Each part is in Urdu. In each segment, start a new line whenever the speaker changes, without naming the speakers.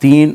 3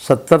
70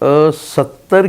72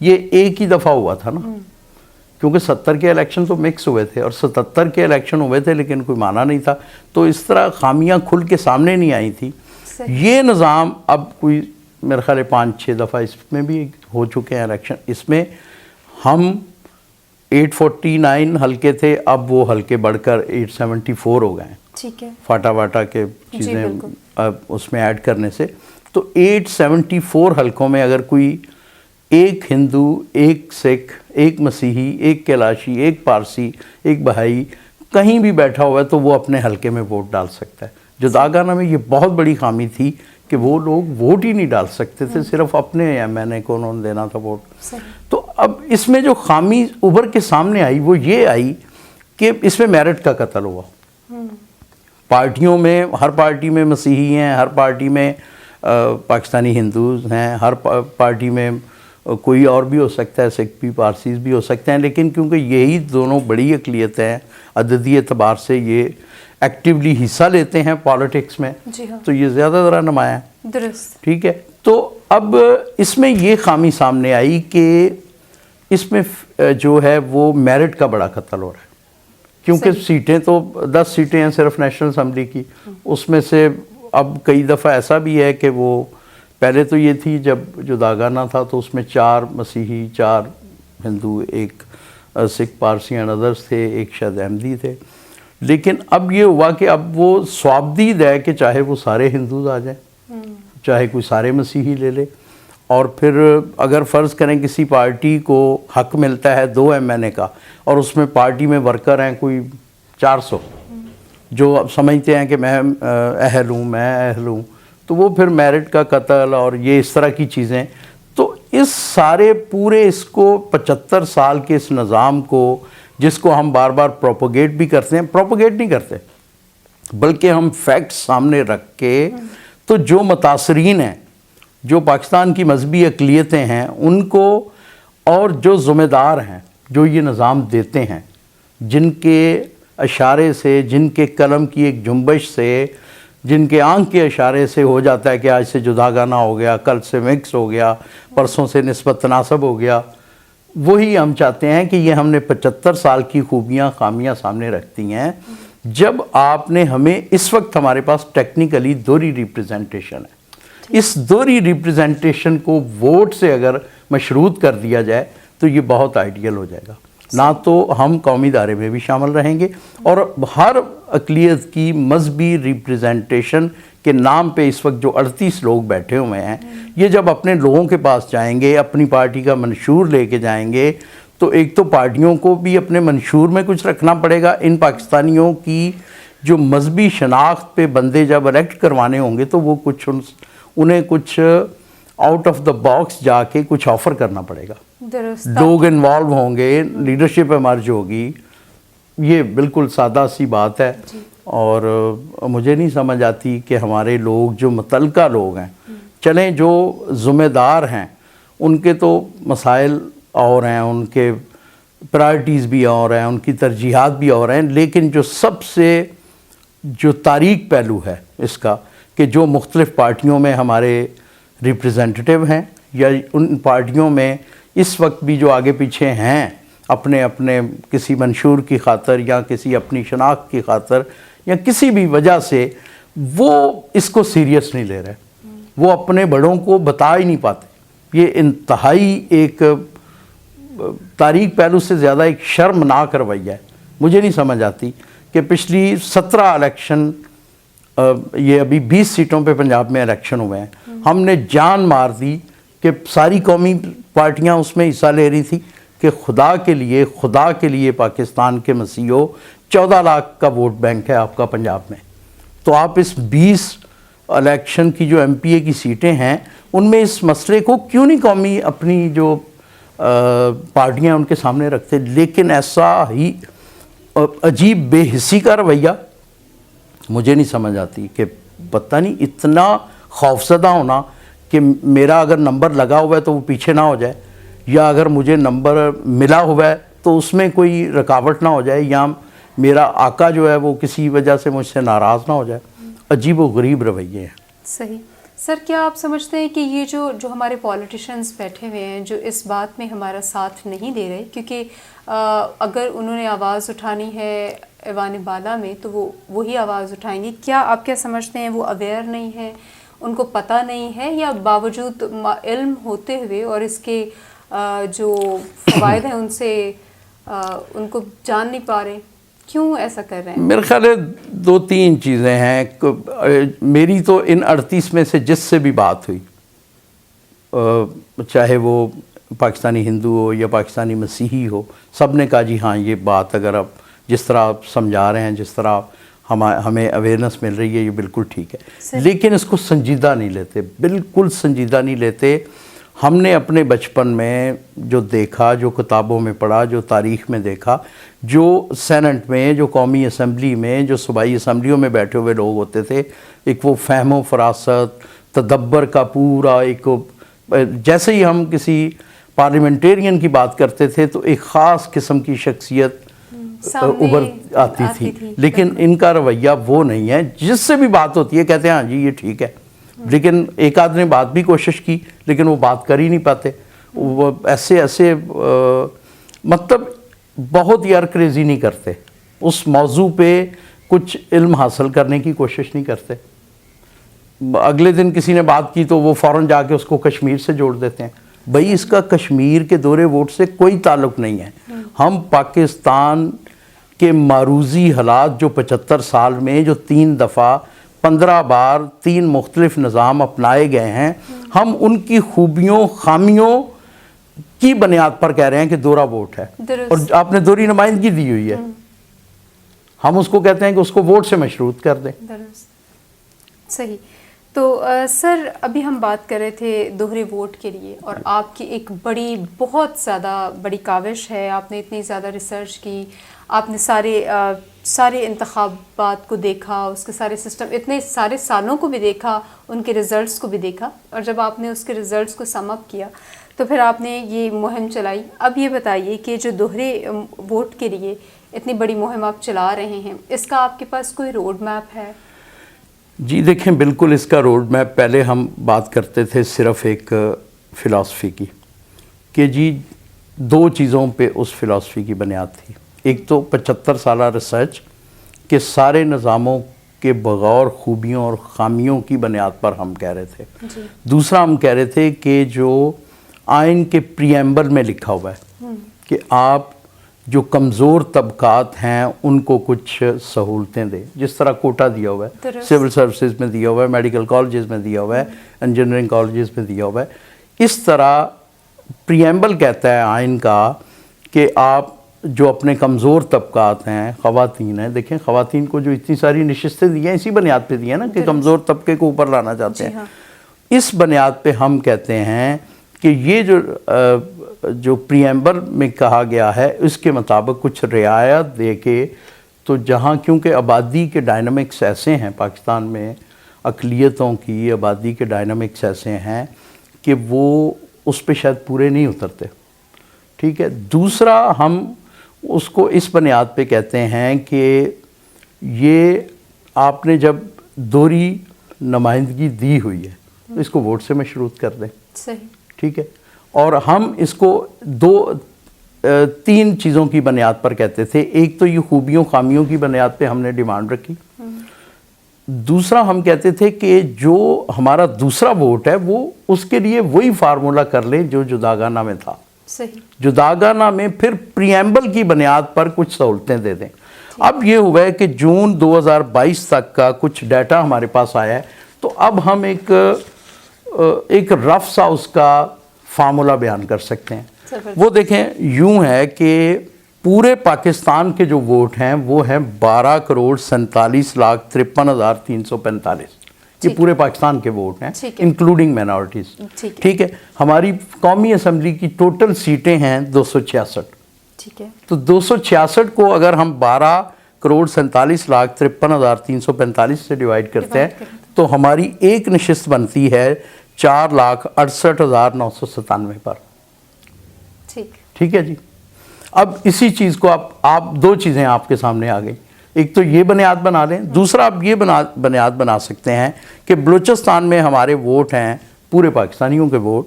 یہ ایک ہی دفعہ ہوا تھا نا، کیونکہ 70 کے الیکشن تو مکس ہوئے تھے اور 77 کے الیکشن ہوئے تھے لیکن کوئی مانا نہیں تھا، تو اس طرح خامیاں کھل کے سامنے نہیں آئی تھیں. یہ نظام اب کوئی میرے خیال ہے 5-6 دفعہ اس میں بھی ہو چکے ہیں الیکشن. اس میں ہم 849 حلقے تھے، اب وہ حلقے بڑھ کر 874 ہو گئے ہیں.
ٹھیک ہے.
فاٹا واٹا کے چیزیں اب اس میں ایڈ کرنے سے، تو 874 حلقوں میں اگر کوئی ایک ہندو، ایک سکھ، ایک مسیحی، ایک کیلاشی، ایک پارسی، ایک بہائی کہیں بھی بیٹھا ہوا ہے تو وہ اپنے حلقے میں ووٹ ڈال سکتا ہے. جداگانہ میں یہ بہت بڑی خامی تھی کہ وہ لوگ ووٹ ہی نہیں ڈال سکتے تھے، صرف اپنے ایم این اے کو انہوں نے دینا تھا ووٹ. تو اب اس میں جو خامی ابھر کے سامنے آئی وہ یہ آئی کہ اس میں میرٹ کا قتل ہوا. پارٹیوں میں، ہر پارٹی میں مسیحی ہیں، ہر پارٹی میں پاکستانی ہندوز ہیں، ہر پارٹی میں کوئی اور بھی ہو سکتا ہے، سکھ بھی، پارسیز بھی ہو سکتے ہیں، لیکن کیونکہ یہی دونوں بڑی اقلیتیں ہیں عددی اعتبار سے، یہ ایکٹیولی حصہ لیتے ہیں پالیٹکس میں، تو یہ زیادہ ذرا نمایاں ہے.
درست.
ٹھیک ہے. تو اب اس میں یہ خامی سامنے آئی کہ اس میں جو ہے وہ میرٹ کا بڑا قتل ہو رہا ہے، کیونکہ سیٹیں تو 10 سیٹیں ہیں صرف نیشنل اسمبلی کی. اس میں سے اب کئی دفعہ ایسا بھی ہے کہ وہ پہلے تو یہ تھی جب جداگانہ تھا تو اس میں 4 مسیحی، 4 ہندو، ایک سکھ، پارسی اینڈ ادرس تھے، ایک شاید احمدی تھے. لیکن اب یہ ہوا کہ اب وہ صوابدید ہے کہ چاہے وہ سارے ہندوز آ جائیں، چاہے کوئی سارے مسیحی لے لے، اور پھر اگر فرض کریں کسی پارٹی کو حق ملتا ہے 2 ایم این اے کا اور اس میں پارٹی میں ورکر ہیں کوئی 400 جو اب سمجھتے ہیں کہ میں اہل ہوں، تو وہ پھر میرٹ کا قتل اور یہ اس طرح کی چیزیں. تو اس سارے پورے اس کو 75 سال کے اس نظام کو، جس کو ہم بار بار پروپوگیٹ بھی کرتے ہیں، پروپوگیٹ نہیں کرتے بلکہ ہم فیکٹس سامنے رکھ کے، تو جو متاثرین ہیں، جو پاکستان کی مذہبی اقلیتیں ہیں، ان کو، اور جو ذمہ دار ہیں جو یہ نظام دیتے ہیں، جن کے اشارے سے، جن کے قلم کی ایک جنبش سے، جن کے آنکھ کے اشارے سے ہو جاتا ہے کہ آج سے جداگانہ ہو گیا، کل سے مکس ہو گیا، پرسوں سے نسبت تناسب ہو گیا، وہی ہم چاہتے ہیں کہ یہ ہم نے 75 سال کی خوبیاں، خامیاں سامنے رکھتی ہیں. جب آپ نے ہمیں اس وقت ہمارے پاس ٹیکنیکلی دوہری ریپریزنٹیشن ہے، اس دوہری ریپریزنٹیشن کو ووٹ سے اگر مشروط کر دیا جائے تو یہ بہت آئیڈیل ہو جائے گا. نہ تو ہم قومی دائرے میں بھی شامل رہیں گے، اور ہر اقلیت کی مذہبی ریپریزنٹیشن کے نام پہ اس وقت جو 38 لوگ بیٹھے ہوئے ہیں، یہ جب اپنے لوگوں کے پاس جائیں گے، اپنی پارٹی کا منشور لے کے جائیں گے، تو ایک تو پارٹیوں کو بھی اپنے منشور میں کچھ رکھنا پڑے گا. ان پاکستانیوں کی جو مذہبی شناخت پہ بندے جب الیکٹ کروانے ہوں گے تو وہ کچھ انہیں کچھ آؤٹ آف دا باکس جا کے کچھ آفر کرنا پڑے گا. لوگ انوالو ہوں گے، لیڈرشپ ایمرج ہوگی. یہ بالکل سادہ سی بات ہے. اور مجھے نہیں سمجھ آتی کہ ہمارے لوگ جو متعلقہ لوگ ہیں، چلیں جو ذمہ دار ہیں، ان کے تو مسائل اور ہیں، ان کے پرائرٹیز بھی اور ہیں، ان کی ترجیحات بھی اور ہیں، لیکن جو سب سے جو تاریک پہلو ہے اس کا، کہ جو مختلف پارٹیوں میں ہمارے ریپریزنٹیٹیو ہیں، یا ان پارٹیوں میں اس وقت بھی جو آگے پیچھے ہیں اپنے کسی منشور کی خاطر یا کسی اپنی شناخت کی خاطر یا کسی بھی وجہ سے، وہ اس کو سیریس نہیں لے رہے، وہ اپنے بڑوں کو بتا ہی نہیں پاتے. یہ انتہائی ایک تاریک پہلو سے زیادہ ایک شرمناک رویہ ہے. مجھے نہیں سمجھ آتی کہ پچھلی 17 الیکشن، یہ ابھی 20 سیٹوں پہ پنجاب میں الیکشن ہوئے ہیں، ہم نے جان مار دی کہ ساری قومی پارٹیاں اس میں حصہ لے رہی تھی کہ خدا کے لیے پاکستان کے مسیحوں 14 لاکھ کا ووٹ بینک ہے آپ کا پنجاب میں. تو آپ اس 20 الیکشن کی جو ایم پی اے کی سیٹیں ہیں ان میں اس مسئلے کو کیوں نہیں قومی اپنی جو پارٹیاں ان کے سامنے رکھتے. لیکن ایسا ہی عجیب بے حسی کا رویہ مجھے نہیں سمجھ آتی کہ پتہ نہیں اتنا خوفزدہ ہونا کہ میرا اگر نمبر لگا ہوا ہے تو وہ پیچھے نہ ہو جائے، یا اگر مجھے نمبر ملا ہوا ہے تو اس میں کوئی رکاوٹ نہ ہو جائے، یا میرا آقا جو ہے وہ کسی وجہ سے مجھ سے ناراض نہ ہو جائے. عجیب و غریب رویے ہیں.
صحیح. سر کیا آپ سمجھتے ہیں کہ یہ جو ہمارے پولیٹیشنز بیٹھے ہوئے ہیں جو اس بات میں ہمارا ساتھ نہیں دے رہے، کیونکہ اگر انہوں نے آواز اٹھانی ہے ایوان بالا میں تو وہ وہی آواز اٹھائیں گے، کیا آپ کیا سمجھتے ہیں وہ اویئر نہیں ہیں، ان کو پتہ نہیں ہے، یا باوجود علم ہوتے ہوئے اور اس کے جو فوائد ہیں ان سے ان کو جان نہیں پا رہے، کیوں ایسا کر رہے ہیں؟
میرے خیال ہے 2-3 چیزیں ہیں. میری تو ان 38 میں سے جس سے بھی بات ہوئی، چاہے وہ پاکستانی ہندو ہو یا پاکستانی مسیحی ہو، سب نے کہا جی ہاں یہ بات اگر آپ جس طرح آپ سمجھا رہے ہیں، جس طرح ہمیں اویئرنیس مل رہی ہے، یہ بالکل ٹھیک ہے. لیکن اس کو سنجیدہ نہیں لیتے، بالکل سنجیدہ نہیں لیتے. ہم نے اپنے بچپن میں جو دیکھا، جو کتابوں میں پڑھا، جو تاریخ میں دیکھا، جو سینٹ میں، جو قومی اسمبلی میں، جو صوبائی اسمبلیوں میں بیٹھے ہوئے لوگ ہوتے تھے، ایک وہ فہم و فراست، تدبر کا پورا ایک، جیسے ہی ہم کسی پارلیمنٹیرین کی بات کرتے تھے تو ایک خاص قسم کی شخصیت ابھر آتی تھی. لیکن ان کا رویہ وہ نہیں ہے. جس سے بھی بات ہوتی ہے کہتے ہیں ہاں جی یہ ٹھیک ہے، لیکن ایک آدھ نے بات بھی کوشش کی لیکن وہ بات کر ہی نہیں پاتے. وہ ایسے مطلب بہت یار کریزی نہیں کرتے، اس موضوع پہ کچھ علم حاصل کرنے کی کوشش نہیں کرتے. اگلے دن کسی نے بات کی تو وہ فوراً جا کے اس کو کشمیر سے جوڑ دیتے ہیں. بھائی اس کا کشمیر کے دورے ووٹ سے کوئی تعلق نہیں ہے. ہم پاکستان کے معروضی حالات جو 75 سال میں جو 3 دفعہ 15 بار 3 مختلف نظام اپنائے گئے ہیں، ہم ان کی خوبیوں خامیوں کی بنیاد پر کہہ رہے ہیں کہ دورہ ووٹ ہے. اور آپ نے دوہری نمائندگی دی ہوئی ہے، ہم اس کو کہتے ہیں کہ اس کو ووٹ سے مشروط کر دیں.
صحیح. تو سر ابھی ہم بات کر رہے تھے دوہرے ووٹ کے لیے، اور آپ کی ایک بہت زیادہ بڑی کاوش ہے، آپ نے اتنی زیادہ ریسرچ کی، آپ نے سارے انتخابات کو دیکھا، اس کے سارے سسٹم، اتنے سارے سالوں کو بھی دیکھا، ان کے ریزلٹس کو بھی دیکھا، اور جب آپ نے اس کے ریزلٹس کو سم اپ کیا تو پھر آپ نے یہ مہم چلائی. اب یہ بتائیے کہ جو دوہرے ووٹ کے لیے اتنی بڑی مہم آپ چلا رہے ہیں، اس کا آپ کے پاس کوئی روڈ میپ ہے؟
جی دیکھیں، بالکل اس کا روڈ میپ، پہلے ہم بات کرتے تھے صرف ایک فلاسفی کی، کہ جی 2 چیزوں پہ اس فلاسفی کی بنیاد تھی. ایک تو 75 سالہ ریسرچ کہ سارے نظاموں کے بغور خوبیوں اور خامیوں کی بنیاد پر ہم کہہ رہے تھے. دوسرا ہم کہہ رہے تھے کہ جو آئین کے پریمبل میں لکھا ہوا ہے کہ آپ جو کمزور طبقات ہیں ان کو کچھ سہولتیں دیں، جس طرح کوٹا دیا ہوا ہے، سول سروسز میں دیا ہوا ہے، میڈیکل کالجز میں دیا ہوا ہے، انجینئرنگ کالجز میں دیا ہوا ہے. اس طرح پریمبل کہتا ہے آئین کا کہ آپ جو اپنے کمزور طبقات ہیں، خواتین ہیں، دیکھیں خواتین کو جو اتنی ساری نشستیں دی ہیں اسی بنیاد پہ دی ہیں نا کہ کمزور طبقے کو اوپر لانا چاہتے ہیں. اس بنیاد پہ ہم کہتے ہیں کہ یہ جو پریمبل میں کہا گیا ہے اس کے مطابق کچھ رعایت دے کے، تو جہاں کیونکہ آبادی کے ڈائنامکس ایسے ہیں پاکستان میں، اقلیتوں کی آبادی کے ڈائنامکس ایسے ہیں کہ وہ اس پہ شاید پورے نہیں اترتے. ٹھیک ہے. دوسرا ہم اس کو اس بنیاد پہ کہتے ہیں کہ یہ آپ نے جب دوہری نمائندگی دی ہوئی ہے تو اس کو ووٹ سے مشروط کر دیں.
صحیح.
ٹھیک ہے. اور ہم اس کو 3 چیزوں کی بنیاد پر کہتے تھے. ایک تو یہ خوبیوں خامیوں کی بنیاد پہ ہم نے ڈیمانڈ رکھی. دوسرا ہم کہتے تھے کہ جو ہمارا دوسرا ووٹ ہے وہ اس کے لیے وہی فارمولا کر لیں جو جداگانہ میں تھا.
صحیح.
جداگانہ میں پھر پریمبل کی بنیاد پر کچھ سہولتیں دے دیں. اب یہ ہوا ہے کہ جون 2022 تک کا کچھ ڈیٹا ہمارے پاس آیا ہے، تو اب ہم ایک رف سا اس کا فارمولا بیان کر سکتے ہیں. وہ دیکھیں یوں ہے کہ پورے پاکستان کے جو ووٹ ہیں وہ ہیں 12,47,53,345. یہ پورے پاکستان کے ووٹ ہیں انکلوڈنگ مینارٹیز. ٹھیک ہے. ہماری قومی اسمبلی کی ٹوٹل سیٹیں ہیں 266.
ٹھیک ہے. تو
266 کو اگر ہم 12,47,53,345 سے ڈیوائیڈ کرتے ہیں تو ہماری ایک نشست بنتی ہے 4,68,997 پر. ٹھیک ہے جی. اب اسی چیز کو آپ 2 چیزیں آپ کے سامنے آ گئی. ایک تو یہ بنیاد بنا لیں. دوسرا آپ یہ بنیاد بنا سکتے ہیں کہ بلوچستان میں ہمارے ووٹ ہیں پورے پاکستانیوں کے ووٹ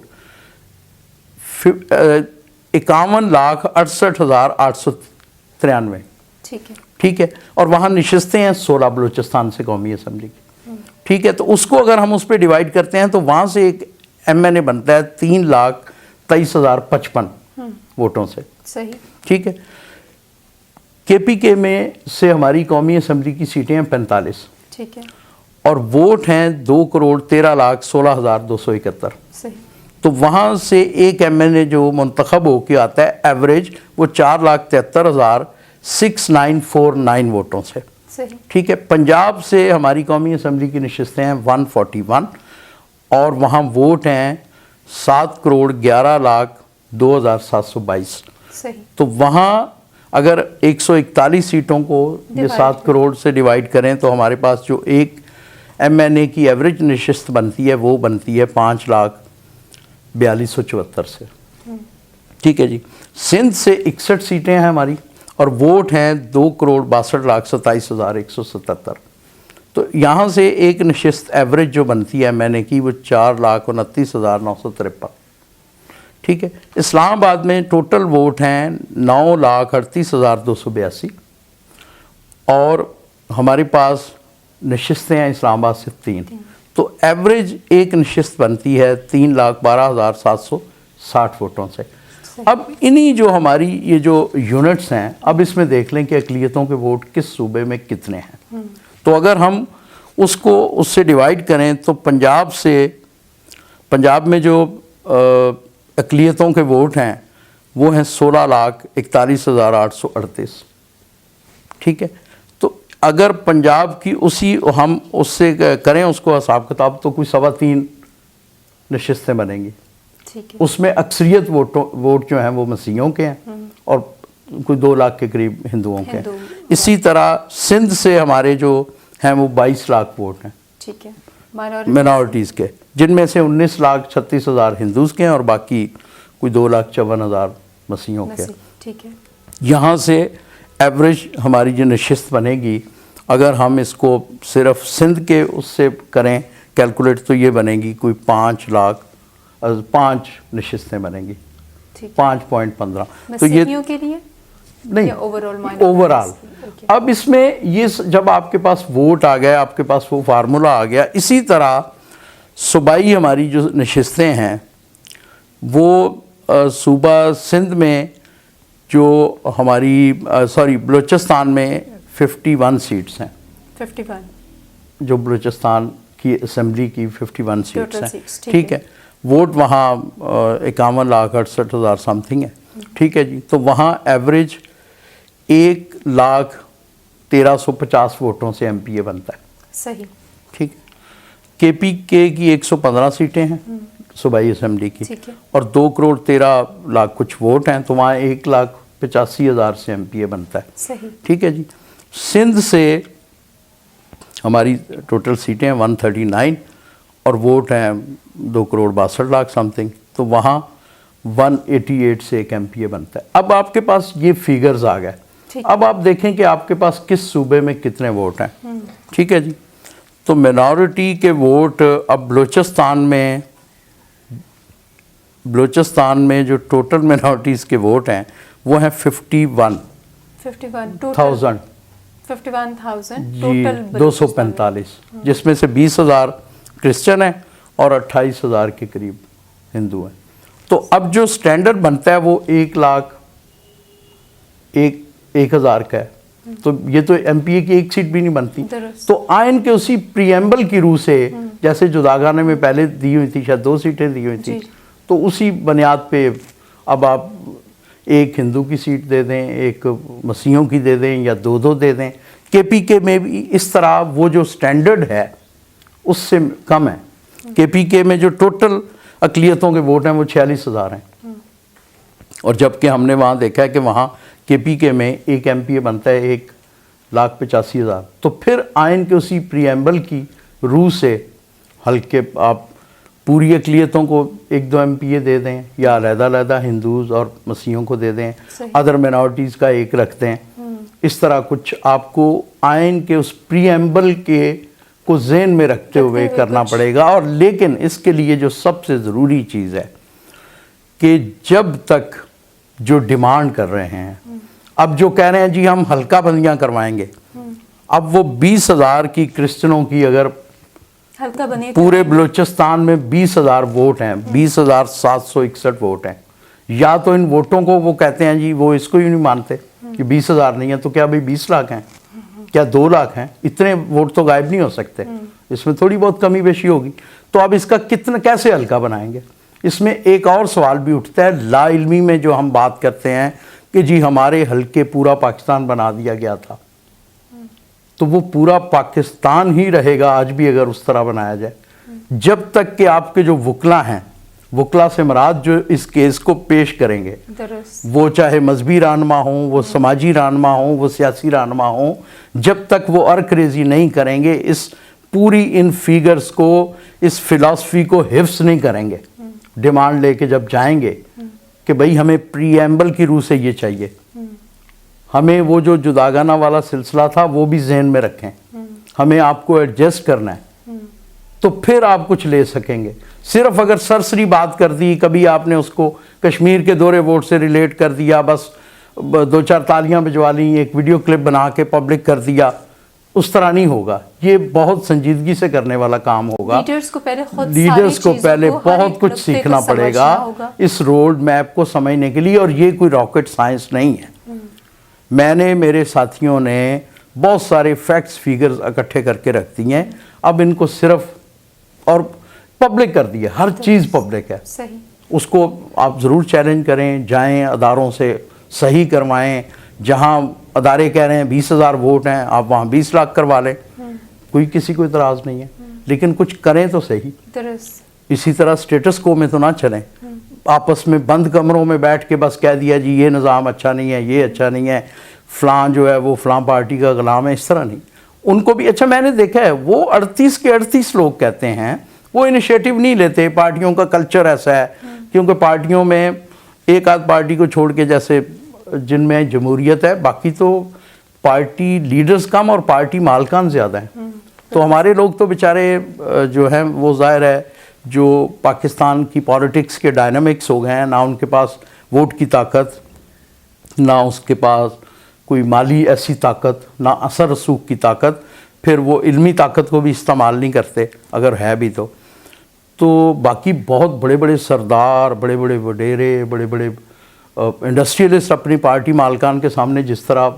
51,68,893.
ٹھیک ہے.
ٹھیک ہے. اور وہاں نشستیں ہیں 16 بلوچستان سے قومی اسمبلی کی. ٹھیک ہے. تو اس کو اگر ہم اس پہ ڈیوائیڈ کرتے ہیں تو وہاں سے ایک ایم این اے بنتا ہے 3,23,055 ووٹوں سے.
صحیح.
ٹھیک ہے. کے پی کے میں سے ہماری قومی اسمبلی کی سیٹیں ہیں 45.
ٹھیک ہے.
اور ووٹ ہیں 2,13,16,271.
صحیح.
تو وہاں سے ایک ایم این اے جو منتخب ہو کے آتا ہے ایوریج وہ 4,73,6949 ووٹوں سے.
صحیح.
ٹھیک ہے. پنجاب سے ہماری قومی اسمبلی کی نشستیں ہیں 141 اور وہاں ووٹ ہیں 7,11,02,722.
صحیح.
تو وہاں اگر 141 سیٹوں کو یہ 7 کروڑ سے ڈیوائیڈ کریں تو ہمارے پاس جو ایک ایم این اے کی ایوریج نشست بنتی ہے وہ بنتی ہے 5,42,74 سے. ٹھیک ہے جی. سندھ سے 61 سیٹیں ہیں ہماری اور ووٹ ہیں 2,62,27,177. تو یہاں سے ایک نشست ایوریج جو بنتی ہے ایم این اے کی وہ 4,29,953. ٹھیک ہے. اسلام آباد میں ٹوٹل ووٹ ہیں 9,38,282 اور ہمارے پاس نشستیں ہیں اسلام آباد سے 3. تو ایوریج ایک نشست بنتی ہے 3,12,760 ووٹوں سے. اب انہی جو ہماری یہ جو یونٹس ہیں اب اس میں دیکھ لیں کہ اقلیتوں کے ووٹ کس صوبے میں کتنے ہیں. تو اگر ہم اس کو اس سے ڈیوائیڈ کریں تو پنجاب میں جو اقلیتوں کے ووٹ ہیں وہ ہیں 16,41,838. ٹھیک ہے. تو اگر پنجاب کی ہم اس سے کریں اس کو حساب کتاب تو کوئی 3.25 نشستیں بنیں گی.
ٹھیک ہے.
اس میں اکثریت ووٹ جو ہیں وہ مسیحیوں کے ہیں اور کوئی 2 لاکھ کے قریب ہندوؤں کے ہیں. اسی طرح سندھ سے ہمارے جو ہیں وہ 22 لاکھ ووٹ ہیں.
ٹھیک ہے.
مائنورٹیز کے جن میں سے 19,36,000 ہندوز کے ہیں اور باقی کوئی 2,54,000 مسیحیوں کے.
ٹھیک ہے. یہاں
سے ایوریج ہماری جو نشست بنے گی اگر ہم اس کو صرف سندھ کے اس سے کریں کیلکولیٹ تو یہ بنے گی کوئی 5 نشستیں بنیں گی. 5.15. تو یہ
کے لیے
نہیں اوور آل. اب اس میں یہ جب آپ کے پاس ووٹ آ گیا آپ کے پاس وہ فارمولا آ گیا. اسی طرح صوبائی ہماری جو نشستیں ہیں وہ صوبہ سندھ میں جو ہماری بلوچستان میں 51 سیٹس ہیں.
51
جو بلوچستان کی اسمبلی کی 51 سیٹس ہیں.
ٹھیک
ہے. ووٹ وہاں 51,68,000 سم تھنگ ہے. ٹھیک ہے جی. تو وہاں ایوریج 1,13,50 ووٹوں سے ایم پی اے بنتا ہے.
صحیح.
ٹھیک. کے پی کے کی 115 سیٹیں ہیں صوبائی اسمبلی کی اور 2,13,00,000 کچھ ووٹ ہیں تو وہاں 1,85,000 سے ایم پی اے بنتا ہے.
صحیح.
ٹھیک ہے جی. سندھ سے ہماری ٹوٹل سیٹیں ہیں 139 اور ووٹ ہیں 2,62,00,000 سم تھنگ تو وہاں 188 سے ایک ایم پی اے بنتا ہے. اب آپ کے پاس یہ فیگرز آ گئے. اب آپ دیکھیں کہ آپ کے پاس کس صوبے میں کتنے ووٹ ہیں. ٹھیک ہے جی. تو مینورٹی کے ووٹ اب بلوچستان میں جو ٹوٹل مینورٹیز کے ووٹ ہیں وہ ہیں 51,000 جی 245 جس میں سے 20,000 کرسچن ہیں اور 28,000 کے قریب ہندو ہیں. تو اب جو سٹینڈرڈ بنتا ہے وہ 1,01,000 کا ہے. تو یہ تو ایم پی اے کی ایک سیٹ بھی نہیں بنتی. تو آئین کے اسی پریمبل کی روح سے جیسے جداگانے میں پہلے دی ہوئی تھی شاید 2 سیٹیں دی ہوئی تھی تو اسی بنیاد پہ اب آپ ایک ہندو کی سیٹ دے دیں ایک مسیحیوں کی دے دیں یا 2 دے دیں. کے پی کے میں بھی اس طرح وہ جو سٹینڈرڈ ہے اس سے کم ہے. کے پی کے میں جو ٹوٹل اقلیتوں کے ووٹ ہیں وہ 46,000 ہیں اور جبکہ ہم نے وہاں دیکھا ہے کہ وہاں کے پی کے میں ایک ایم پی اے بنتا ہے 1,85,000. تو پھر آئین کے اسی پریمبل کی روح سے ہلکے آپ پوری اقلیتوں کو 1-2 ایم پی اے دے دیں یا علیحدہ ہندوز اور مسیحیوں کو دے دیں. ادر مینورٹیز کا ایک رکھتے ہیں. اس طرح کچھ آپ کو آئین کے اس پریمبل کے کو ذہن میں رکھتے ہوئے کرنا پڑے گا. اور لیکن اس کے لیے جو سب سے ضروری چیز ہے کہ جب تک جو ڈیمانڈ کر رہے ہیں, اب جو کہہ رہے ہیں جی ہم حلقہ بندیاں کروائیں گے, اب وہ 20,000 کی کرسچنوں کی اگر
حلقہ بنے
پورے بلوچستان میں 20,000 ووٹ ہیں, 20,761 ووٹ ہیں, یا تو ان ووٹوں کو وہ کہتے ہیں جی وہ اس کو ہی نہیں مانتے کہ 20,000 نہیں ہے, تو کیا بھئی 20 لاکھ ہیں, کیا 2 لاکھ ہیں, اتنے ووٹ تو غائب نہیں ہو سکتے, اس میں تھوڑی بہت کمی بیشی ہوگی. تو اب اس کا کتنا کیسے حلقہ بنائیں گے؟ اس میں ایک اور سوال بھی اٹھتا ہے, لا علمی میں جو ہم بات کرتے ہیں کہ جی ہمارے حلقے پورا پاکستان بنا دیا گیا تھا, تو وہ پورا پاکستان ہی رہے گا آج بھی اگر اس طرح بنایا جائے, جب تک کہ آپ کے جو وکلا ہیں, وکلا سے مراد جو اس کیس کو پیش کریں گے,
درست
وہ چاہے مذہبی رہنما ہوں, وہ سماجی رہنما ہوں, وہ سیاسی رہنما ہوں, جب تک وہ عرق ریزی نہیں کریں گے, اس پوری ان فیگرز کو, اس فلاسفی کو حفظ نہیں کریں گے, ڈیمانڈ لے کے جب جائیں گے کہ بھئی ہمیں پریمبل کی روح سے یہ چاہیے, ہمیں وہ جو جداگانہ والا سلسلہ تھا وہ بھی ذہن میں رکھیں, ہمیں آپ کو ایڈجسٹ کرنا ہے, تو پھر آپ کچھ لے سکیں گے. صرف اگر سرسری بات کر دی, کبھی آپ نے اس کو کشمیر کے دورے ووٹ سے ریلیٹ کر دیا, بس 2-4 تالیاں بجوا لیں, ایک ویڈیو کلپ بنا کے پبلک کر دیا, اس طرح نہیں ہوگا. یہ بہت سنجیدگی سے کرنے والا کام ہوگا. لیڈرز کو پہلے بہت کچھ سیکھنا پڑے گا اس روڈ میپ کو سمجھنے کے لیے, اور یہ کوئی راکٹ سائنس نہیں ہے. میں نے, میرے ساتھیوں نے بہت سارے فیکٹس فیگرز اکٹھے کر کے رکھ دی ہیں, اب ان کو صرف اور پبلک کر دیا, ہر چیز پبلک ہے, اس کو آپ ضرور چیلنج کریں, جائیں اداروں سے صحیح کروائیں, جہاں ادارے کہہ رہے ہیں 20,000 ووٹ ہیں آپ وہاں 20 لاکھ کروا لیں, کوئی کسی کو اعتراض نہیں ہے, لیکن کچھ کریں تو صحیح. اسی طرح سٹیٹس کو میں تو نہ چلیں, آپس میں بند کمروں میں بیٹھ کے بس کہہ دیا جی یہ نظام اچھا نہیں ہے, یہ اچھا نہیں ہے, فلاں جو ہے وہ فلاں پارٹی کا غلام ہے, اس طرح نہیں. ان کو بھی اچھا میں نے دیکھا ہے وہ 38 کے 38 لوگ کہتے ہیں, وہ انیشیٹو نہیں لیتے, پارٹیوں کا کلچر ایسا ہے, کیونکہ پارٹیوں میں ایک آدھ پارٹی کو چھوڑ کے جیسے جن میں جمہوریت ہے, باقی تو پارٹی لیڈرز کم اور پارٹی مالکان زیادہ ہیں. تو ہمارے لوگ تو بیچارے جو ہیں وہ ظاہر ہے جو پاکستان کی پولیٹکس کے ڈائنامکس ہو گئے ہیں, نہ ان کے پاس ووٹ کی طاقت, نہ اس کے پاس کوئی مالی ایسی طاقت, نہ اثر رسوخ کی طاقت, پھر وہ علمی طاقت کو بھی استعمال نہیں کرتے اگر ہے بھی تو باقی بہت بڑے بڑے سردار, بڑے بڑے وڈیرے, بڑے بڑے انڈسٹریلسٹ اپنی پارٹی مالکان کے سامنے جس طرح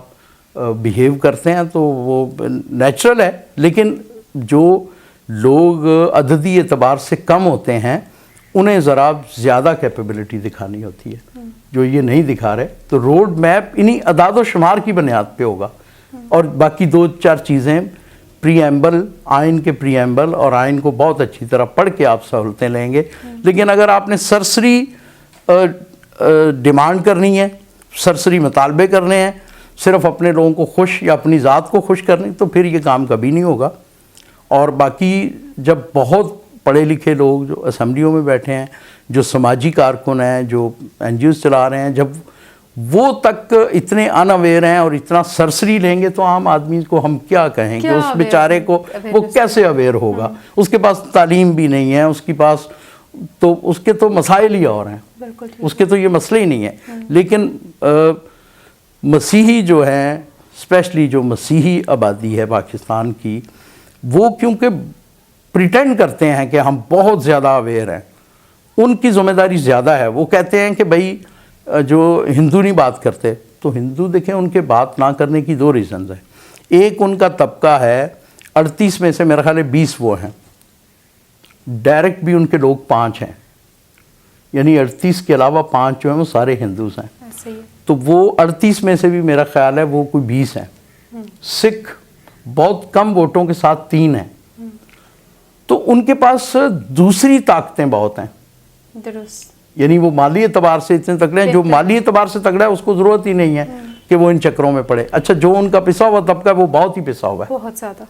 بیہیو کرتے ہیں تو وہ نیچرل ہے. لیکن جو لوگ عددی اعتبار سے کم ہوتے ہیں انہیں ذرا زیادہ کیپیبلٹی دکھانی ہوتی ہے, جو یہ نہیں دکھا رہے. تو روڈ میپ انہی اعداد و شمار کی بنیاد پہ ہوگا, اور باقی 2-4 چیزیں پریمبل, آئین کے پریمبل, اور آئین کو بہت اچھی طرح پڑھ کے آپ سہولتیں لیں گے. لیکن اگر آپ نے سرسری ڈیمانڈ کرنی ہے, سرسری مطالبے کرنے ہیں, صرف اپنے لوگوں کو خوش یا اپنی ذات کو خوش کرنے, تو پھر یہ کام کبھی نہیں ہوگا. اور باقی جب بہت پڑھے لکھے لوگ جو اسمبلیوں میں بیٹھے ہیں, جو سماجی کارکن ہیں, جو این جی اوز چلا رہے ہیں, جب وہ تک اتنے ان اویئر ہیں اور اتنا سرسری لیں گے تو عام آدمی کو ہم کیا کہیں کہ اس بیچارے کو وہ کیسے اویئر ہوگا. اس کے پاس تعلیم بھی نہیں ہے, اس کے پاس تو اس کے تو مسائل ہی اور ہیں, اس کے تو یہ مسئلے ہی نہیں ہیں. لیکن مسیحی جو ہیں, اسپیشلی جو مسیحی آبادی ہے پاکستان کی, وہ کیونکہ پریٹینڈ کرتے ہیں کہ ہم بہت زیادہ اویئر ہیں, ان کی ذمہ داری زیادہ ہے. وہ کہتے ہیں کہ بھائی جو ہندو نہیں بات کرتے, تو ہندو دیکھیں ان کے بات نہ کرنے کی 2 ریزنز ہیں. ایک ان کا طبقہ ہے 38 میں سے میرا خیال ہے 20 وہ ہیں, ڈائریکٹ بھی ان کے لوگ 5 ہیں, یعنی 38 کے علاوہ 5 جو ہیں وہ سارے ہندوز ہیں. تو وہ 38 میں سے بھی میرا خیال ہے وہ کوئی 20 ہیں. سکھ بہت کم ووٹوں کے ساتھ 3 ہیں. تو ان کے پاس دوسری طاقتیں بہت ہیں, یعنی وہ مالی اعتبار سے اتنے تگڑے ہیں. جو مالی اعتبار سے تگڑا ہے اس کو ضرورت ہی نہیں ہے کہ وہ ان چکروں میں پڑے. اچھا, جو ان کا پسا ہوا طبقہ ہے وہ بہت ہی پسا ہوا ہے,
بہت زیادہ.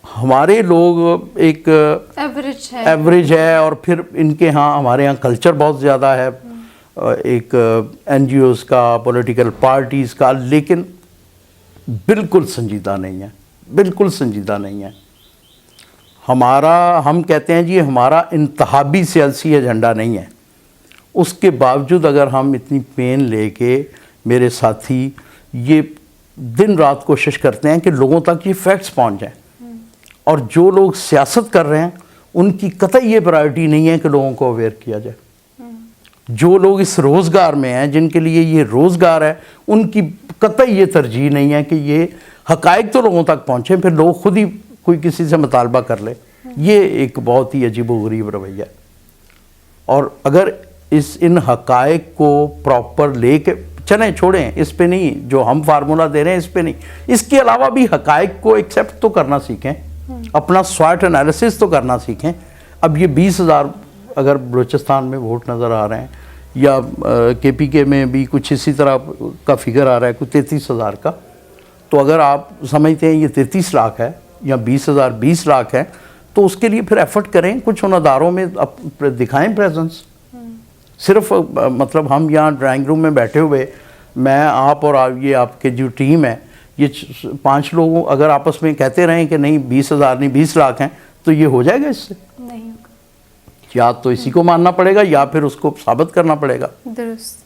ہمارے لوگ ایک ایوریج ہے, اور پھر ان کے ہاں ہمارے ہاں کلچر بہت زیادہ ہے, ایک این جی اوز کا, پولیٹیکل پارٹیز کا. لیکن بالکل سنجیدہ نہیں ہے، بالکل سنجیدہ نہیں ہے. ہم کہتے ہیں جی ہمارا انتخابی سیاسی ایجنڈا نہیں ہے، اس کے باوجود اگر ہم اتنی پین لے کے میرے ساتھی یہ دن رات کوشش کرتے ہیں کہ لوگوں تک یہ فیکٹس پہنچ جائیں، اور جو لوگ سیاست کر رہے ہیں ان کی قطعی یہ پرائرٹی نہیں ہے کہ لوگوں کو اویئر کیا جائے. جو لوگ اس روزگار میں ہیں، جن کے لیے یہ روزگار ہے، ان کی قطعی یہ ترجیح نہیں ہے کہ یہ حقائق تو لوگوں تک پہنچیں، پھر لوگ خود ہی کوئی کسی سے مطالبہ کر لے. یہ ایک بہت ہی عجیب و غریب رویہ ہے. اور اگر ان حقائق کو پراپر لے کے چلیں، چھوڑیں، اس پہ نہیں، جو ہم فارمولا دے رہے ہیں اس پہ نہیں، اس کے علاوہ بھی حقائق کو ایکسیپٹ تو کرنا سیکھیں، اپنا سوائٹ انالیسس تو کرنا سیکھیں. اب یہ 20,000 اگر بلوچستان میں ووٹ نظر آ رہے ہیں، یا کے پی کے میں بھی کچھ اسی طرح کا فگر آ رہا ہے، کوئی 33,000 کا، تو اگر آپ سمجھتے ہیں یہ 33 لاکھ ہے یا 20,000 20 لاکھ ہے، تو اس کے لیے پھر ایفرٹ کریں، کچھ ان اداروں میں دکھائیں پریزنس. صرف مطلب ہم یہاں ڈرائنگ روم میں بیٹھے ہوئے، میں، آپ اور یہ آپ کے جو ٹیم ہے، یہ 5 لوگوں اگر آپس میں کہتے رہیں کہ نہیں 20,000 نہیں 20 لاکھ ہیں، تو یہ ہو جائے گا. اس سے
نہیں ہوگا.
یا تو اسی کو ماننا پڑے گا یا پھر اس کو ثابت کرنا پڑے گا.
درست.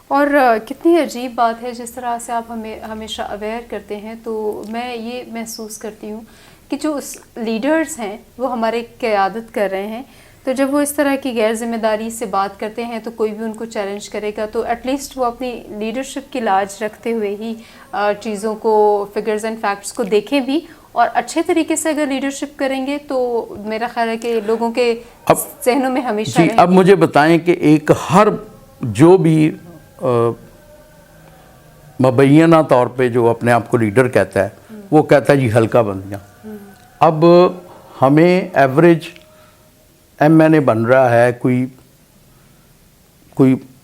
اور کتنی عجیب بات ہے جس طرح سے آپ ہمیں ہمیشہ اویئر کرتے ہیں. تو میں یہ محسوس کرتی ہوں کہ جو لیڈرز ہیں وہ ہمارے قیادت کر رہے ہیں، تو جب وہ اس طرح کی غیر ذمہ داری سے بات کرتے ہیں تو کوئی بھی ان کو چیلنج کرے گا، تو ایٹ لیسٹ وہ اپنی لیڈرشپ کی لاج رکھتے ہوئے ہی چیزوں کو، فگرز اینڈ فیکٹس کو دیکھیں بھی، اور اچھے طریقے سے اگر لیڈرشپ کریں گے تو میرا خیال ہے کہ لوگوں کے ذہنوں میں ہمیشہ
جی. اب مجھے بتائیں کہ ایک ہر جو بھی مبینہ طور پہ جو اپنے آپ کو لیڈر کہتا ہے، وہ کہتا ہے جی ہلکا بندیاں. اب ہمیں ایوریج ایم این اے بن رہا ہے کوئی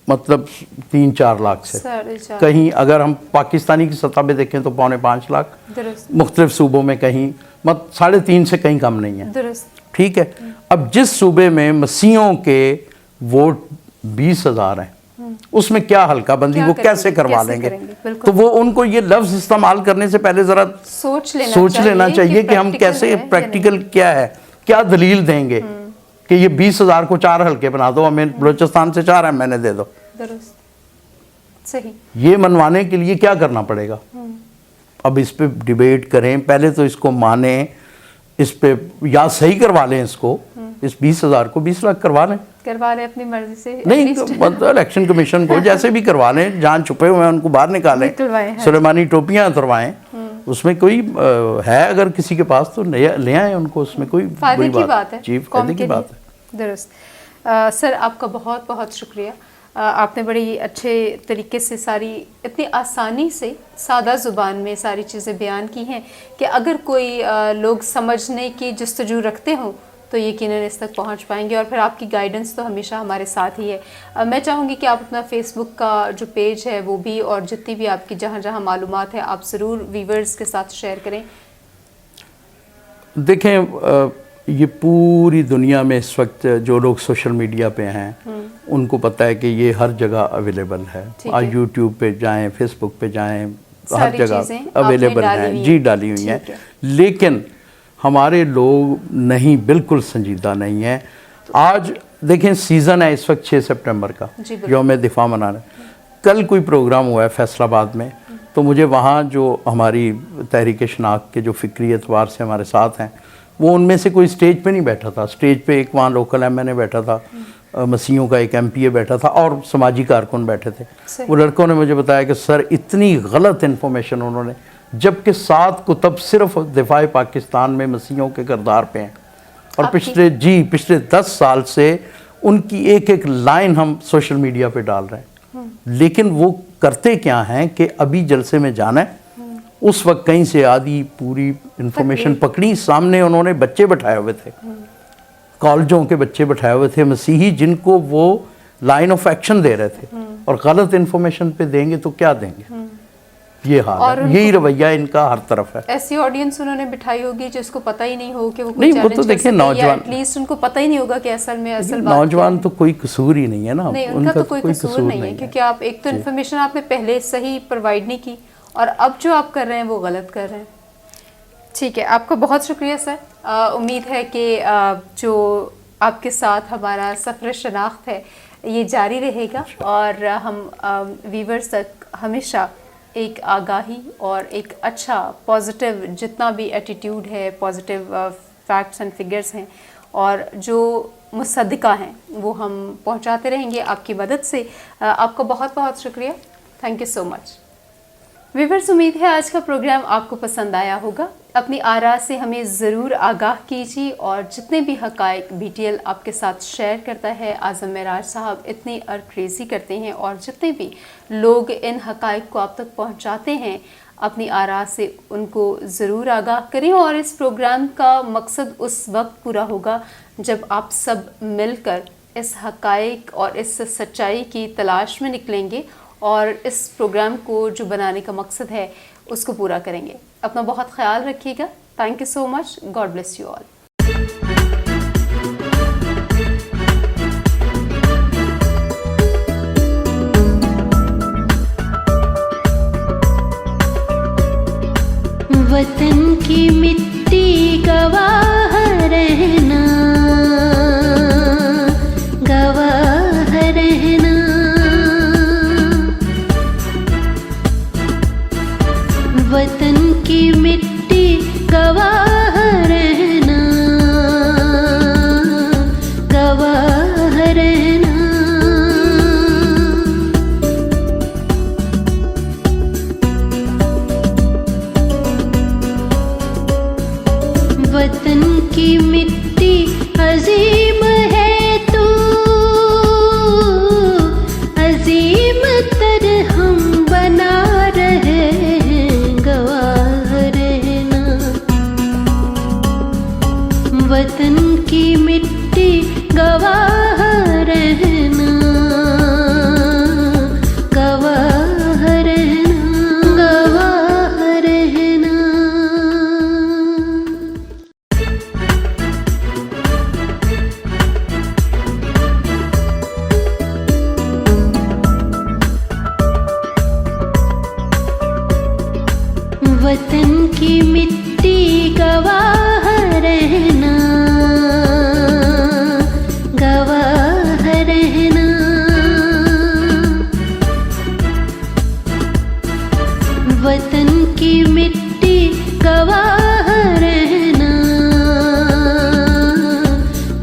مطلب 3-4 لاکھ سے، کہیں اگر ہم پاکستانی کی سطح پہ دیکھیں تو 4.5 لاکھ، مختلف صوبوں میں کہیں 3.5 سے کہیں کم نہیں ہے. ٹھیک ہے. اب جس صوبے میں مسیحوں کے ووٹ 20,000 ہیں، اس میں کیا ہلکا بندی وہ کیسے کروا لیں گے؟ تو وہ ان کو یہ لفظ استعمال کرنے سے پہلے ذرا سوچ لینا چاہیے کہ ہم کیسے پریکٹیکل کیا ہے، کیا دلیل دیں گے کہ یہ 20,000 کو 4 حلقے بنا دو، ہمیں بلوچستان سے 4 ایم این اے دے دو.
صحیح.
یہ منوانے کے لیے کیا کرنا پڑے گا؟ اب اس پہ ڈیبیٹ کریں، پہلے تو اس کو مانیں، اس پہ یا صحیح کروا لیں، اس 20,000 کو 20 لاکھ کروا لیں
اپنی مرضی سے،
نہیں الیکشن کمیشن کو جیسے بھی کروا لیں، جہاں چھپے ہوئے ہیں ان کو باہر نکالیں، سلیمانی ٹوپیاں اتروائیں. اس میں کوئی ہے اگر کسی کے پاس تو لے آئیں ان کو، اس میں کوئی
فائدے کی بات ہے،
جی فائدے کی بات ہے.
درست. سر آپ کا بہت بہت شکریہ. آپ نے بڑی اچھے طریقے سے ساری، اتنی آسانی سے سادہ زبان میں ساری چیزیں بیان کی ہیں کہ اگر کوئی لوگ سمجھنے کی جستجو رکھتے ہوں تو یقیناً اس تک پہنچ پائیں گے. اور پھر آپ کی گائیڈنس تو ہمیشہ ہمارے ساتھ ہی ہے. میں چاہوں گی کہ آپ اپنا فیس بک کا جو پیج ہے وہ بھی، اور جتنی بھی آپ کی جہاں جہاں معلومات ہیں آپ ضرور ویورز کے ساتھ شیئر کریں.
دیکھیں یہ پوری دنیا میں اس وقت جو لوگ سوشل میڈیا پہ ہیں ان کو پتہ ہے کہ یہ ہر جگہ اویلیبل ہے. یوٹیوب پہ جائیں، فیس بک پہ جائیں، ہر جگہ اویلیبل ہیں. جی ڈالی ہوئی ہیں. لیکن ہمارے لوگ نہیں، بالکل سنجیدہ نہیں ہیں. آج دیکھیں سیزن ہے اس وقت 6 سپٹمبر کا، یوم دفاع منانا. کل کوئی پروگرام ہوا ہے فیصل آباد میں، تو مجھے وہاں جو ہماری تحریک شناخت کے جو فکری اعتبار سے ہمارے ساتھ ہیں، وہ ان میں سے کوئی سٹیج پہ نہیں بیٹھا تھا. سٹیج پہ ایک وہاں لوکل ایم این اے بیٹھا تھا، مسیحوں کا ایک ایم پی اے بیٹھا تھا، اور سماجی کارکن بیٹھے تھے. وہ لڑکوں نے مجھے بتایا کہ سر اتنی غلط انفارمیشن انہوں نے، جبکہ 7 کتب صرف دفاع پاکستان میں مسیحوں کے کردار پہ ہیں، اور پچھلے 10 سال سے ان کی ایک ایک لائن ہم سوشل میڈیا پہ ڈال رہے ہیں. لیکن وہ کرتے کیا ہیں کہ ابھی جلسے میں جانا ہے، اس وقت کہیں سے آدھی پوری انفارمیشن پکڑی، سامنے انہوں نے بچے بٹھائے ہوئے تھے، کالجوں کے بچے بٹھائے ہوئے تھے مسیحی، جن کو وہ لائن آف ایکشن دے رہے تھے، اور غلط انفارمیشن پہ دیں گے تو کیا دیں گے. یہ حال ہے، یہی رویہ ان کا ہر طرف ہے.
ایسی آڈینس انہوں نے بٹھائی ہوگی جس کو پتہ ہی نہیں ہو کہ وہ
کوئی چیلنج کر سکتے ہیں،
ایٹ لیسٹ ان کو پتہ ہی نہیں ہوگا کہ اصل بات
نوجوان تو کوئی قصور ہی نہیں ہے نا،
نہیں، ان کا تو کوئی قصور نہیں ہے، کیونکہ آپ ایک تو انفارمیشن آپ نے پہلے صحیح پرووائڈ نہیں کی، اور اب جو آپ کر رہے ہیں وہ غلط کر رہے ہیں. ٹھیک ہے, آپ کا بہت شکریہ سر. امید ہے کہ جو آپ کے ساتھ ہمارا سفر شناخت ہے یہ جاری رہے گا, اور ہم ویورز تک ہمیشہ ایک آگاہی اور ایک اچھا پازیٹیو جتنا بھی ایٹیٹیوڈ ہے, پازیٹیو فیکٹس اینڈ فگرز ہیں اور جو مصدقہ ہیں وہ ہم پہنچاتے رہیں گے آپ کی مدد سے. آپ کا بہت بہت شکریہ. Thank you so much. Viewers, امید ہے آج کا پروگرام آپ کو پسند آیا ہوگا. اپنی آراء سے ہمیں ضرور آگاہ کیجیے, اور جتنے بھی حقائق بی ٹی ایل آپ کے ساتھ شیئر کرتا ہے, اعظم معراج صاحب اتنے ارکریزی کرتے ہیں, اور جتنے بھی لوگ ان حقائق کو آپ تک پہنچاتے ہیں اپنی آراء سے ان کو ضرور آگاہ کریں. اور اس پروگرام کا مقصد اس وقت پورا ہوگا جب آپ سب مل کر اس حقائق اور اس سچائی کی تلاش میں نکلیں گے اور اس پروگرام کو جو بنانے کا مقصد ہے اس کو پورا کریں گے. اپنا بہت خیال رکھیے گا. Thank you so much. God bless you all.
وطن کی مٹی گواہ رہنا, گواہ رہنا. وطن کی مٹی گواہ رہنا, گواہ رہنا. وطن کی مٹی عظیم ہے تو, عظیم تر ہم بنا رہے ہیں, گواہ رہنا. وطن کی مٹی گواہ رہنا, گواہ رہنا, گواہ رہنا. وطن کی مٹی گواہ رہنا, گواہ رہنا. وطن کی مٹی گواہ رہنا,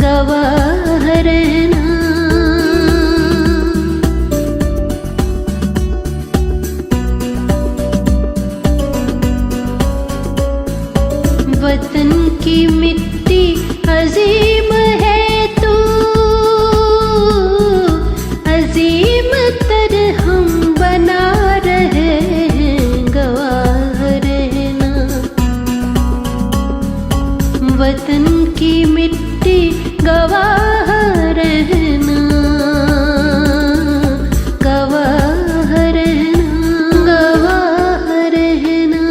گواہ رہنا. وطن کی مٹی عظیم ہے تو, عظیم تر ہم بنا رہے ہیں, گواہ رہنا. وطن کی مٹی گواہ رہنا, گواہ رہنا, گواہ رہنا.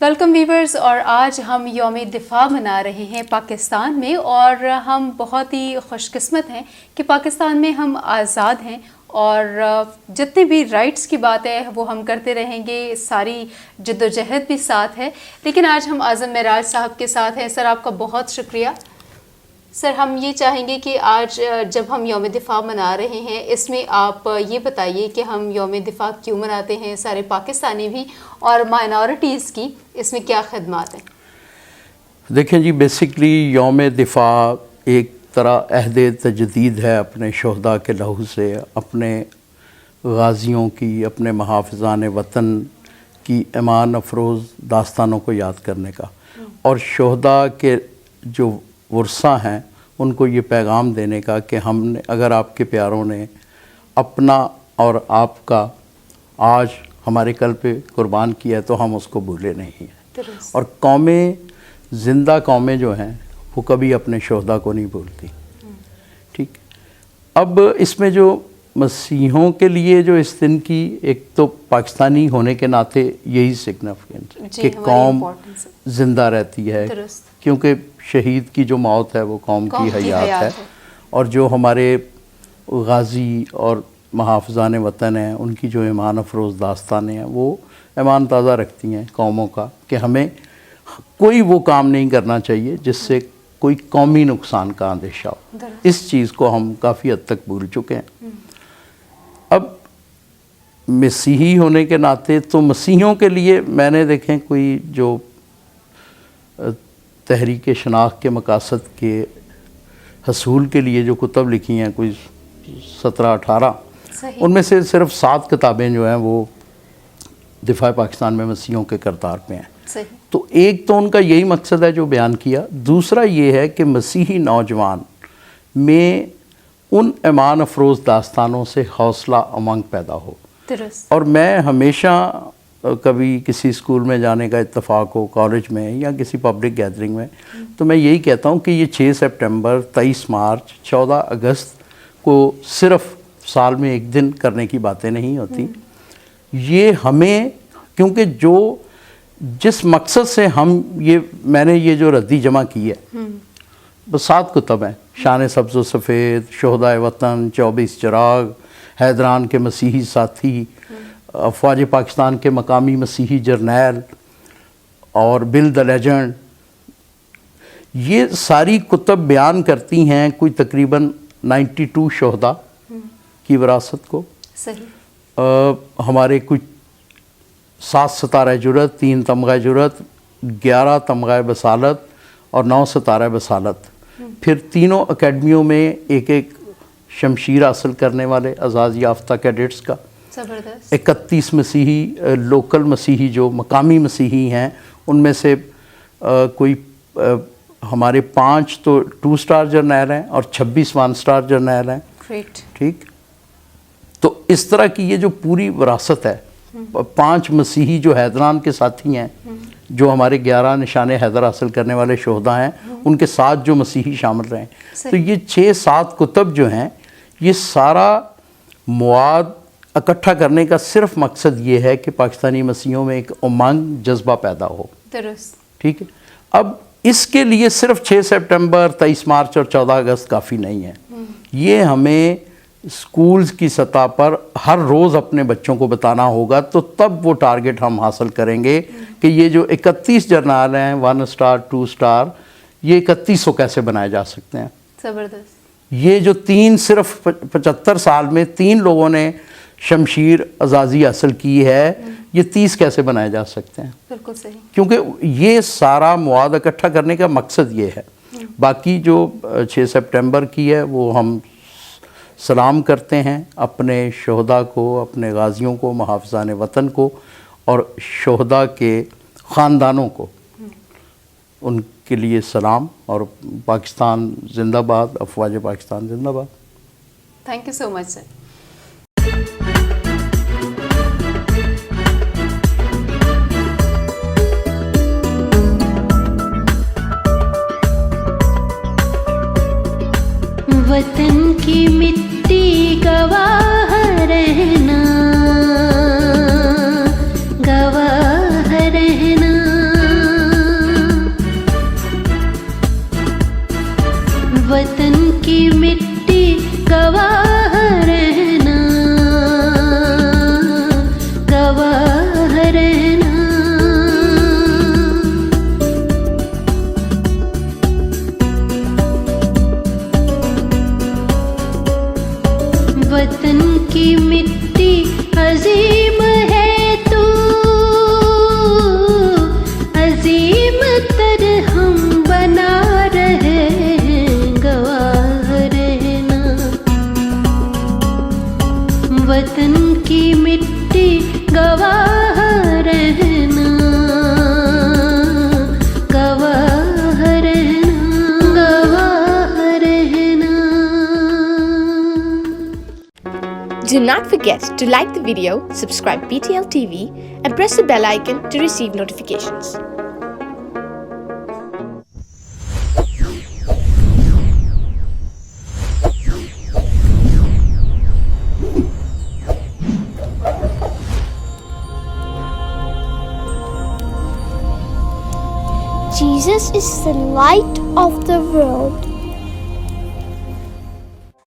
ویلکم ویورز, اور آج ہم یوم دفاع منا رہے ہیں پاکستان میں, اور ہم بہت ہی خوش قسمت ہیں کہ پاکستان میں ہم آزاد ہیں, اور جتنے بھی رائٹس کی بات ہے وہ ہم کرتے رہیں گے, ساری جد و جہد بھی ساتھ ہے. لیکن آج ہم اعظم معراج صاحب کے ساتھ ہیں. سر, آپ کا بہت شکریہ. سر, ہم یہ چاہیں گے کہ آج جب ہم یوم دفاع منا رہے ہیں اس میں آپ یہ بتائیے کہ ہم یوم دفاع کیوں مناتے ہیں, سارے پاکستانی بھی, اور مائنورٹیز کی اس میں کیا خدمات ہیں؟
دیکھیں جی, بیسکلی یوم دفاع ایک طرح عہد تجدید ہے اپنے شہداء کے لہو سے, اپنے غازیوں کی, اپنے محافظان وطن کی ایمان افروز داستانوں کو یاد کرنے کا, اور شہداء کے جو ورثہ ہیں ان کو یہ پیغام دینے کا کہ ہم نے, اگر آپ کے پیاروں نے اپنا اور آپ کا آج ہمارے کل پہ قربان کیا ہے تو ہم اس کو بھولے نہیں ہیں. اور قومیں, زندہ قومیں جو ہیں وہ کبھی اپنے شہداء کو نہیں بھولتی. ٹھیک, اب اس میں جو مسیحوں کے لیے جو اس دن کی ایک تو پاکستانی ہونے کے ناطے یہی سگنیفیکنس کہ قوم زندہ رہتی ہے, کیونکہ شہید کی جو موت ہے وہ قوم کی حیات ہے, اور جو ہمارے غازی اور محافظان وطن ہیں ان کی جو ایمان افروز داستانیں ہیں وہ ایمان تازہ رکھتی ہیں قوموں کا کہ ہمیں کوئی وہ کام نہیں کرنا چاہیے جس سے کوئی قومی نقصان کا اندیشہ ہو. اس چیز کو ہم کافی حد تک بھول چکے ہیں. اب مسیحی ہونے کے ناطے تو مسیحیوں کے لیے میں نے دیکھیں کوئی جو تحریک شناخت کے مقاصد کے حصول کے لیے جو کتب لکھی ہیں کوئی 17-18 ان میں سے صرف 7 کتابیں جو ہیں وہ دفاع پاکستان میں مسیحیوں کے کردار پہ ہیں. تو ایک تو ان کا یہی مقصد ہے جو بیان کیا. دوسرا یہ ہے کہ مسیحی نوجوان میں ان ایمان افروز داستانوں سے حوصلہ امنگ پیدا ہو. اور میں ہمیشہ کبھی کسی اسکول میں جانے کا اتفاق ہو کالج میں یا کسی پبلک گیدرنگ میں تو میں یہی کہتا ہوں کہ یہ 6 سپٹمبر 23 مارچ 14 اگست کو صرف سال میں ایک دن کرنے کی باتیں نہیں ہوتی. یہ ہمیں کیونکہ جس مقصد سے میں نے یہ جو ردی جمع کی ہے بس 7 کتب ہیں. شان سبز و سفید، شہدائے وطن، 24 چراغ، حیدران کے مسیحی ساتھی، افواج پاکستان کے مقامی مسیحی جرنیل اور بل دا لیجنڈ. یہ ساری کتب بیان کرتی ہیں کوئی تقریباً 92 شہداء کی وراثت کو. ہمارے کچھ 7 ستارہ جرأت، 3 تمغہ جرأت، 11 تمغہ بصالت اور 9 ستارہ بصالت. پھر تینوں اکیڈمیوں میں ایک شمشیر حاصل کرنے والے اعزاز یافتہ کیڈٹس کا. 31 مسیحی لوکل مسیحی جو مقامی مسیحی ہیں ان میں سے کوئی ہمارے 5 تو 2 اسٹار جرنیل ہیں اور 26 1 اسٹار جرنیل ہیں. ٹھیک. تو اس طرح کی یہ جو پوری وراثت ہے 5 مسیحی جو حیدران کے ساتھی ہیں جو ہمارے 11 نشان حیدر حاصل کرنے والے شہداء ہیں ان کے ساتھ جو مسیحی شامل رہے ہیں. تو یہ 6-7 کتب جو ہیں یہ سارا مواد اکٹھا کرنے کا صرف مقصد یہ ہے کہ پاکستانی مسیحیوں میں ایک امنگ جذبہ پیدا ہو. ٹھیک ہے. اب اس کے لیے صرف 6 سپٹمبر 23 مارچ اور 14 اگست کافی نہیں ہے. یہ ہمیں اسکولز کی سطح پر ہر روز اپنے بچوں کو بتانا ہوگا تو تب وہ ٹارگٹ ہم حاصل کریں گے کہ یہ جو 31 جرنیل ہیں 1 اسٹار 2 اسٹار یہ 3100 کیسے بنائے جا سکتے ہیں.
زبردست.
یہ جو صرف 75 سال میں 3 لوگوں نے شمشیر اعزازی حاصل کی ہے یہ 30 کیسے بنائے جا سکتے ہیں.
بالکل صحیح.
کیونکہ یہ سارا مواد اکٹھا کرنے کا مقصد یہ ہے. باقی جو 6 سپٹمبر کی ہے وہ ہم سلام کرتے ہیں اپنے شہداء کو، اپنے غازیوں کو، محافظان وطن کو اور شہداء کے خاندانوں کو. ان کے لیے سلام اور پاکستان زندہ باد، افواج پاکستان زندہ باد.
تھینک یو سو مچ سر.
وطن کی مٹی گواہ رہنا، گواہ رہنا، وطن کی مٹی گواہ رہنا، گواہ رہنا. وطن کی مٹی عظیم ہے تو، عظیم تر ہم بنا رہے ہیں، گواہ رہنا. وطن کی مٹی گواہ رہنا، گواہ رہنا، گواہ رہنا.
Do not forget to like the video, subscribe BTL TV and press the bell icon to receive notifications.
Jesus is the light of the world.